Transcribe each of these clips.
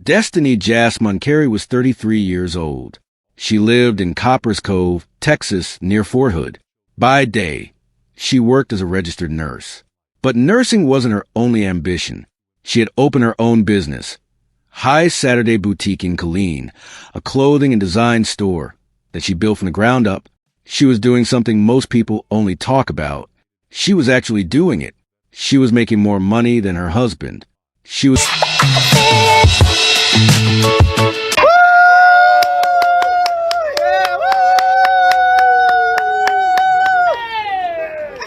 Destiney Jasmine Carey was 33 years old. She lived in Copper's Cove, Texas, near Fort Hood. By day, she worked as a registered nurse. But nursing wasn't her only ambition. She had opened her own business, High Saturday Boutique in Killeen, a clothing and design store that she built from the ground up. She was doing something most people only talk about. She was actually doing it. She was making more money than her husband. She was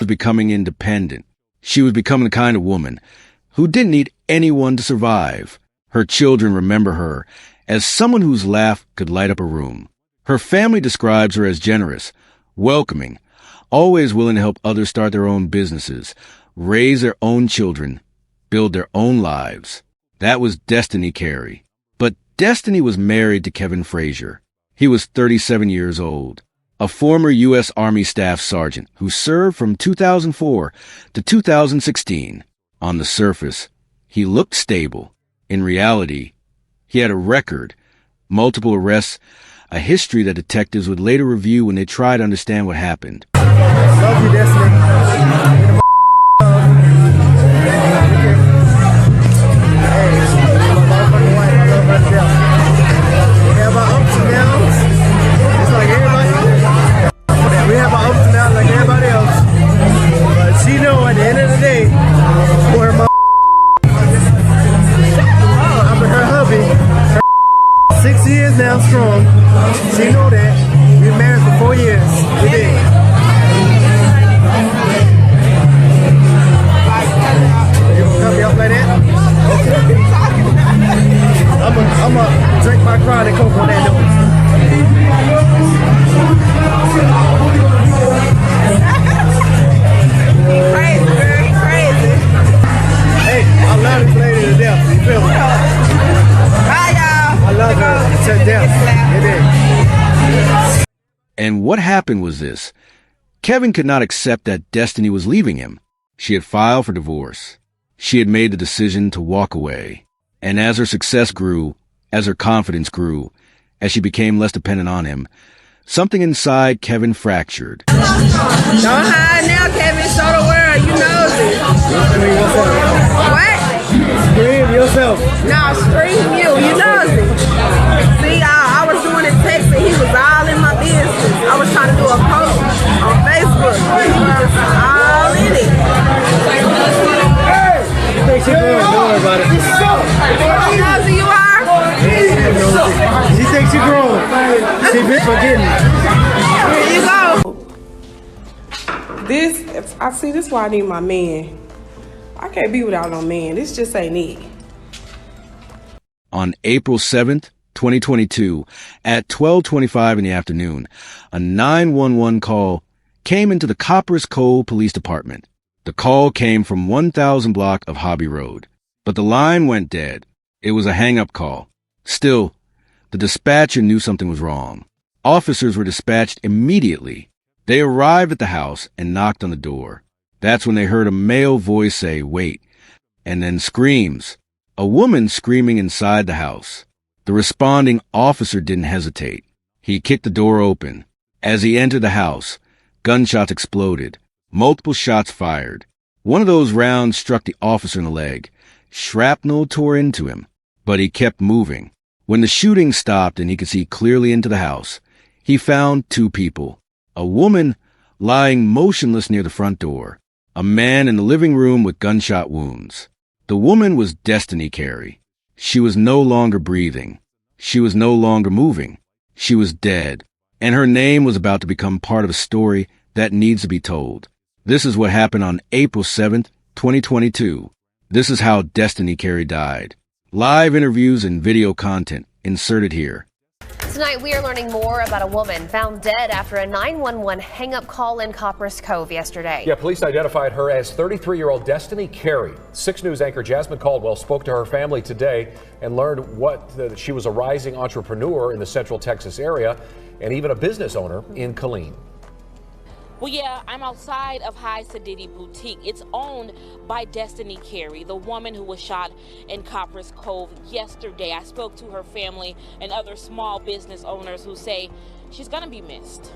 becoming independent. She was becoming the kind of woman who didn't need anyone to survive. Her children remember her as someone whose laugh could light up a room. Her family describes her as generous, welcoming, always willing to help others start their own businesses, raise their own children, build their own lives. That was Destiney Carey. But Destiney was married to Kevin Frazier. He was 37 years old, a former U.S. Army Staff Sergeant who served from 2004 to 2016. On the surface, he looked stable. In reality, he had a record, multiple arrests, a history that detectives would later review when they tried to understand what happened. Love you, Destiney. We have our ups and downs like everybody else. But she know at the end of the day, where my I'm her hubby. Her 6 years now strong. She know that. We been married for 4 years. We did. You gonna cut me up like that? Okay. I'm gonna drink my crown and coke on that note. Crazy, girl. You crazy. Hey, I love this lady to death. You feel me? Bye, y'all. I love her to death. It is. And what happened was this. Kevin could not accept that Destiney was leaving him. She had filed for divorce. She had made the decision to walk away. And as her success grew, as her confidence grew, as she became less dependent on him, something inside Kevin fractured. Don't hide now, Kevin. Show the world. You know this. What? Scream yourself. No, scream you. You know this. See, I was doing a text and he was all in my business. I was trying to do a post on Facebook. He was all in it. You think she's growing? Don't worry about it. You know who you are? She thinks she's growing. She been forgetting. Here you go. This is why I need my man. I can't be without no man. This just ain't it. On April 7th, 2022, at 12:25 in the afternoon, a 911 call came into the Copper's Cove Police Department. The call came from 1000 block of Hobby Road, but the line went dead. It was a hang-up call. Still, the dispatcher knew something was wrong. Officers were dispatched immediately. They arrived at the house and knocked on the door. That's when they heard a male voice say, "Wait," and then screams. A woman screaming inside the house. The responding officer didn't hesitate. He kicked the door open. As he entered the house, gunshots exploded. Multiple shots fired. One of those rounds struck the officer in the leg. Shrapnel tore into him, but he kept moving. When the shooting stopped and he could see clearly into the house, he found two people. A woman lying motionless near the front door. A man in the living room with gunshot wounds. The woman was Destiney Carey. She was no longer breathing. She was no longer moving. She was dead. And her name was about to become part of a story that needs to be told. This is what happened on April 7th, 2022. This is how Destiney Carey died. Live interviews and video content inserted here. Tonight, we are learning more about a woman found dead after a 911 hang-up call in Copper's Cove yesterday. Yeah, police identified her as 33-year-old Destiney Carey. 6 News anchor Jasmine Caldwell spoke to her family today and learned she was a rising entrepreneur in the Central Texas area and even a business owner in Killeen. Well, yeah, I'm outside of High Sedity Boutique. It's owned by Destiney Carey, the woman who was shot in Copper's Cove yesterday. I spoke to her family and other small business owners who say she's going to be missed.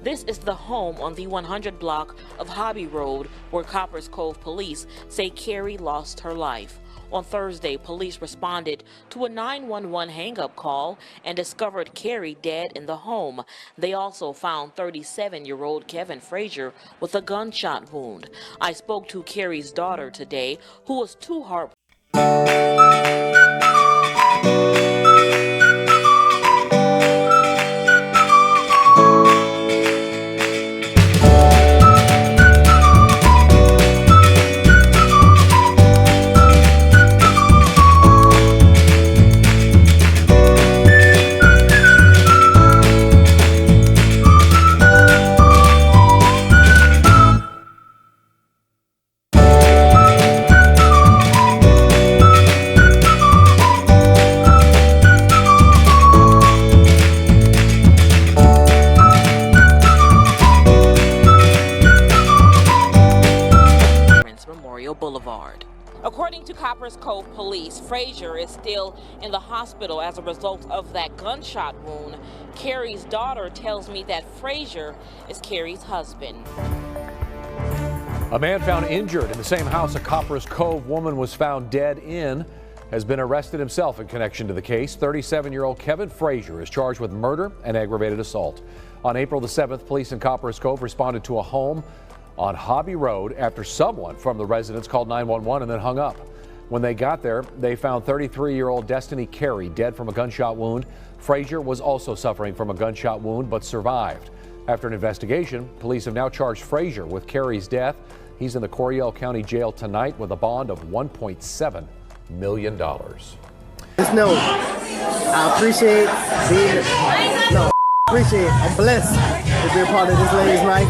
This is the home on the 100 block of Hobby Road where Copper's Cove police say Carey lost her life. On Thursday, police responded to a 911 hang-up call and discovered Carey dead in the home. They also found 37-year-old Kevin Frazier with a gunshot wound. I spoke to Carey's daughter today, who was too heartbroken. Boulevard. According to Copper's Cove police, Frazier is still in the hospital as a result of that gunshot wound. Carey's daughter tells me that Frazier is Carey's husband. A man found injured in the same house a Copper's Cove woman was found dead in has been arrested himself in connection to the case. 37-year-old Kevin Frazier is charged with murder and aggravated assault. On April the 7th, police in Copper's Cove responded to a home on Hobby Road after someone from the residence called 911 and then hung up. When they got there, they found 33-year-old Destiney Carey dead from a gunshot wound. Frazier was also suffering from a gunshot wound but survived. After an investigation, police have now charged Frazier with Carey's death. He's in the Coryell County Jail tonight with a bond of $1.7 million. Just know, I appreciate I'm blessed to be a part of this lady's life,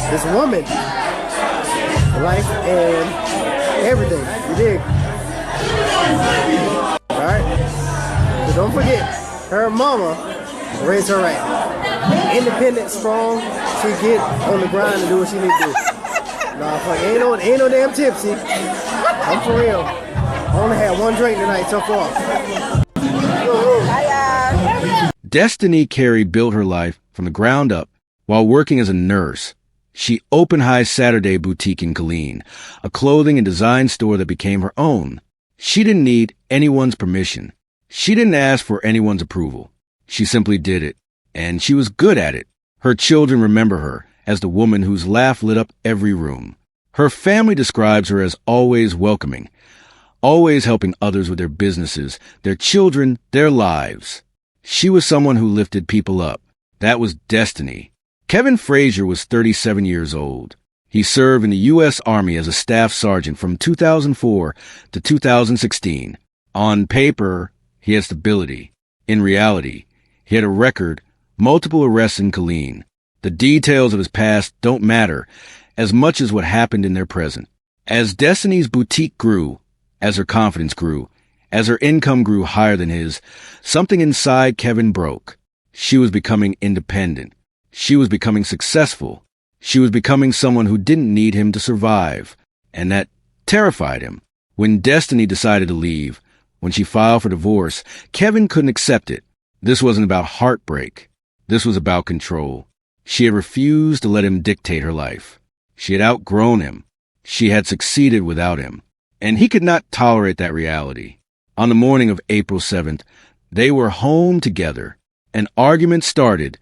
this woman's life, and everything. You dig? Alright? So don't forget, her mama raised her right. Independent, strong, she get on the grind and do what she need to do. Nah, fuck, ain't no damn tipsy. I'm for real. I only had one drink tonight so far. Destiney Carey built her life from the ground up while working as a nurse. She opened High Saturday Boutique in Killeen, a clothing and design store that became her own. She didn't need anyone's permission. She didn't ask for anyone's approval. She simply did it, and she was good at it. Her children remember her as the woman whose laugh lit up every room. Her family describes her as always welcoming, always helping others with their businesses, their children, their lives. She was someone who lifted people up. That was Destiney. Kevin Frazier was 37 years old. He served in the U.S. Army as a staff sergeant from 2004 to 2016. On paper, he had stability. In reality, he had a record, multiple arrests in Killeen. The details of his past don't matter as much as what happened in their present. As Destiney's boutique grew, as her confidence grew, as her income grew higher than his, something inside Kevin broke. She was becoming independent. She was becoming successful. She was becoming someone who didn't need him to survive. And that terrified him. When Destiney decided to leave, when she filed for divorce, Kevin couldn't accept it. This wasn't about heartbreak. This was about control. She had refused to let him dictate her life. She had outgrown him. She had succeeded without him. And he could not tolerate that reality. On the morning of April 7th, they were home together. An argument started,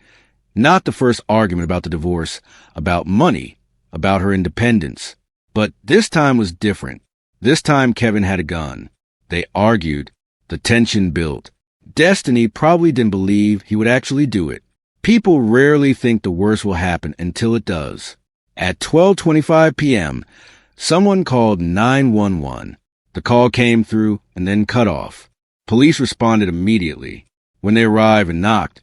not the first argument about the divorce, about money, about her independence. But this time was different. This time Kevin had a gun. They argued. The tension built. Destiney probably didn't believe he would actually do it. People rarely think the worst will happen until it does. At 12:25 p.m., someone called 911. The call came through and then cut off. Police responded immediately. When they arrived and knocked,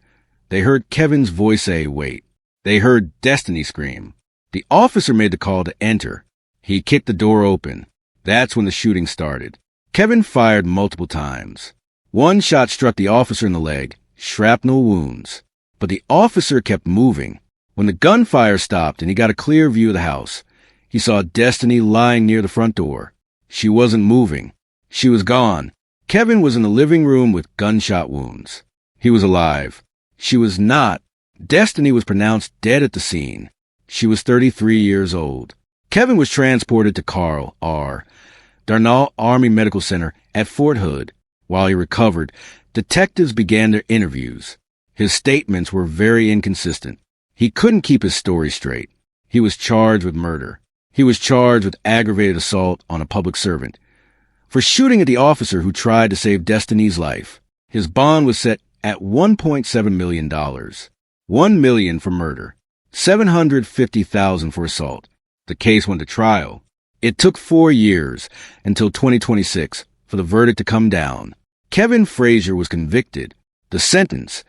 they heard Kevin's voice say, "Wait." They heard Destiney scream. The officer made the call to enter. He kicked the door open. That's when the shooting started. Kevin fired multiple times. One shot struck the officer in the leg, shrapnel wounds. But the officer kept moving. When the gunfire stopped and he got a clear view of the house, he saw Destiney lying near the front door. She wasn't moving. She was gone. Kevin was in the living room with gunshot wounds. He was alive. She was not. Destiney was pronounced dead at the scene. She was 33 years old. Kevin was transported to Carl R. Darnall Army Medical Center at Fort Hood. While he recovered, detectives began their interviews. His statements were very inconsistent. He couldn't keep his story straight. He was charged with murder. He was charged with aggravated assault on a public servant. For shooting at the officer who tried to save Destiney's life, his bond was set at $1.7 million. $1 million for murder. $750,000 for assault. The case went to trial. It took 4 years until 2026 for the verdict to come down. Kevin Frazier was convicted. The sentence,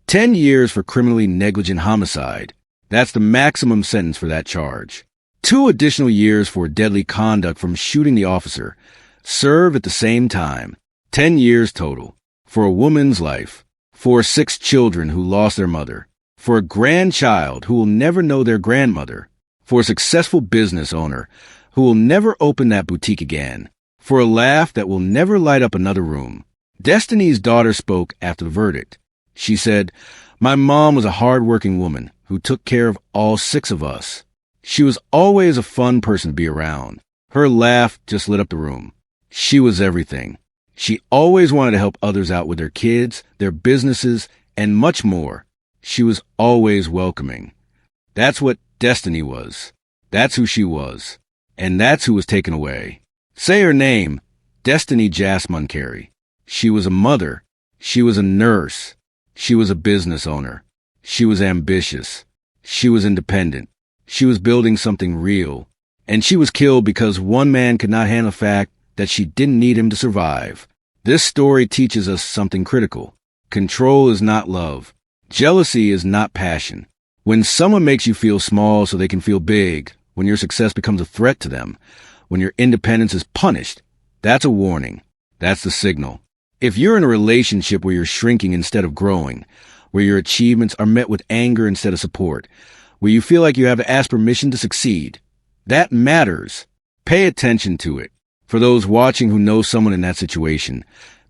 10 years for criminally negligent homicide. That's the maximum sentence for that charge. 2 additional years for deadly conduct from shooting the officer. Served at the same time. 10 years total. For a woman's life. For 6 children who lost their mother. For a grandchild who will never know their grandmother. For a successful business owner who will never open that boutique again. For a laugh that will never light up another room. Destiney's daughter spoke after the verdict. She said, "My mom was a hard-working woman who took care of all 6 of us. She was always a fun person to be around. Her laugh just lit up the room. She was everything. She always wanted to help others out with their kids, their businesses, and much more. She was always welcoming." That's what Destiney was. That's who she was. And that's who was taken away. Say her name, Destiney Jasmine Carey. She was a mother. She was a nurse. She was a business owner. She was ambitious. She was independent. She was building something real. And she was killed because one man could not handle the fact that she didn't need him to survive. This story teaches us something critical. Control is not love. Jealousy is not passion. When someone makes you feel small so they can feel big, when your success becomes a threat to them, when your independence is punished, that's a warning. That's the signal. If you're in a relationship where you're shrinking instead of growing, where your achievements are met with anger instead of support, where you feel like you have to ask permission to succeed, that matters. Pay attention to it. For those watching who know someone in that situation,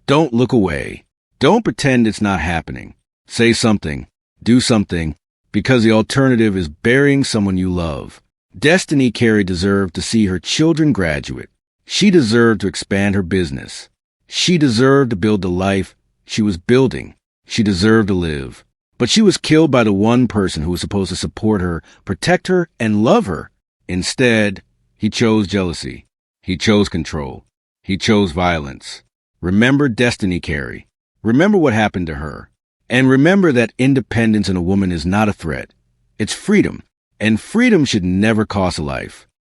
don't look away. Don't pretend it's not happening. Say something. Do something. Because the alternative is burying someone you love. Destiney Carey deserved to see her children graduate. She deserved to expand her business. She deserved to build the life she was building. She deserved to live. But she was killed by the one person who was supposed to support her, protect her, and love her. Instead, he chose jealousy. He chose control. He chose violence. Remember Destiney Carey. Remember what happened to her. And remember that independence in a woman is not a threat. It's freedom. And freedom should never cost a life.